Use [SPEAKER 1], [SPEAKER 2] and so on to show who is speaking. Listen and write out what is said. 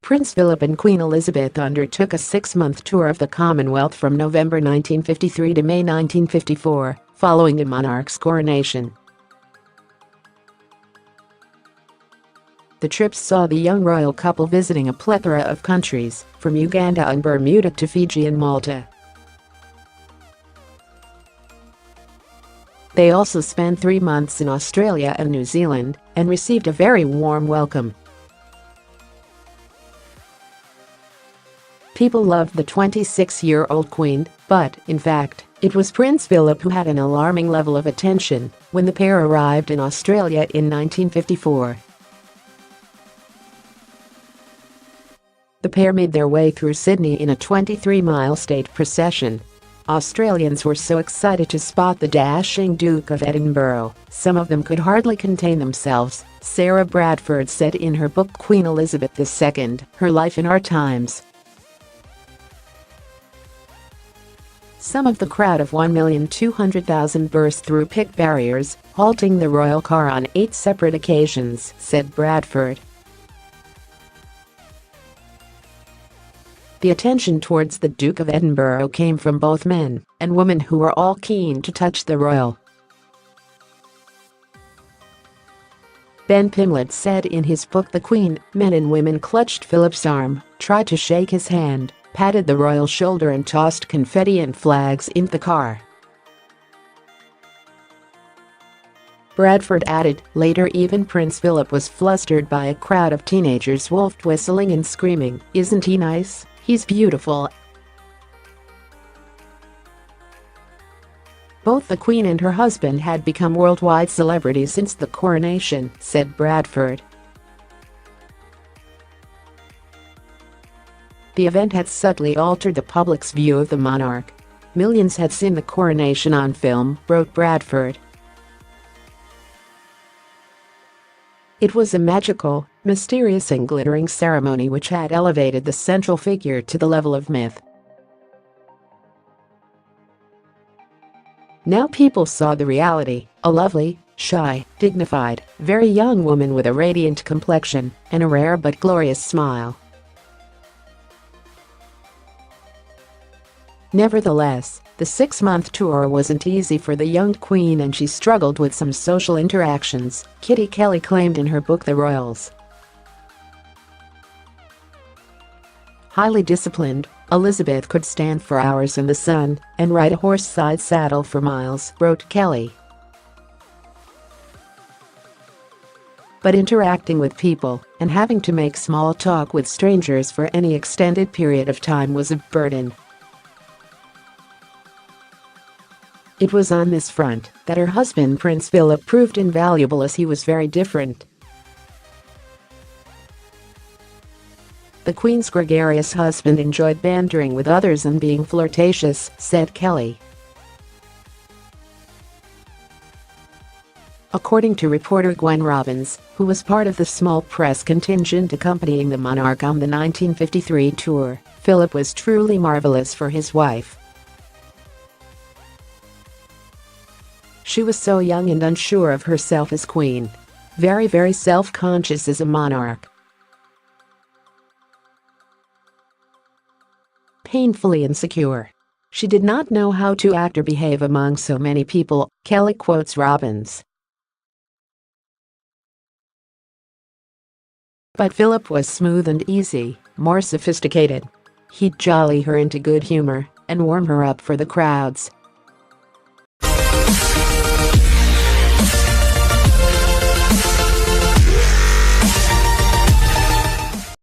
[SPEAKER 1] Prince Philip and Queen Elizabeth undertook a 6-month tour of the Commonwealth from November 1953 to May 1954, following the monarch's coronation. The trips saw the young royal couple visiting a plethora of countries, from Uganda and Bermuda to Fiji and Malta. They also spent 3 months in Australia and New Zealand and received a very warm welcome. People loved the 26-year-old Queen, but, in fact, it was Prince Philip who had an alarming level of attention when the pair arrived in Australia in 1954. The pair made their way through Sydney in a 23-mile state procession. Australians were so excited to spot the dashing Duke of Edinburgh, some of them could hardly contain themselves, Sarah Bradford said in her book Queen Elizabeth II, Her Life in Our Times. Some of the crowd of 1,200,000 burst through picket barriers, halting the royal car on 8 separate occasions, said Bradford. The attention towards the Duke of Edinburgh came from both men and women who were all keen to touch the royal. Ben Pimlott said in his book The Queen, men and women clutched Philip's arm, tried to shake his hand, patted the royal shoulder and tossed confetti and flags into the car. Bradford added, later even Prince Philip was flustered by a crowd of teenagers wolf whistling and screaming, "Isn't he nice? He's beautiful." Both the Queen and her husband had become worldwide celebrities since the coronation, said Bradford. The event had subtly altered the public's view of the monarch. Millions had seen the coronation on film, wrote Bradford. It was a magical, mysterious and glittering ceremony which had elevated the central figure to the level of myth. Now people saw the reality, a lovely, shy, dignified, very young woman with a radiant complexion and a rare but glorious smile. Nevertheless, the 6-month tour wasn't easy for the young Queen and she struggled with some social interactions, Kitty Kelley claimed in her book The Royals. Highly disciplined, Elizabeth could stand for hours in the sun and ride a horse-sized saddle for miles, wrote Kelley. But interacting with people and having to make small talk with strangers for any extended period of time was a burden. It was on this front that her husband Prince Philip proved invaluable as he was very different. The Queen's gregarious husband enjoyed bantering with others and being flirtatious, said Kelley. According to reporter Gwen Robyns, who was part of the small press contingent accompanying the monarch on the 1953 tour, Philip was truly marvellous for his wife. She was so young and unsure of herself as queen. Very self-conscious as a monarch. Painfully insecure. She did not know how to act or behave among so many people, Kelley quotes Robyns. But Philip was smooth and easy, more sophisticated. He'd jolly her into good humor and warm her up for the crowds.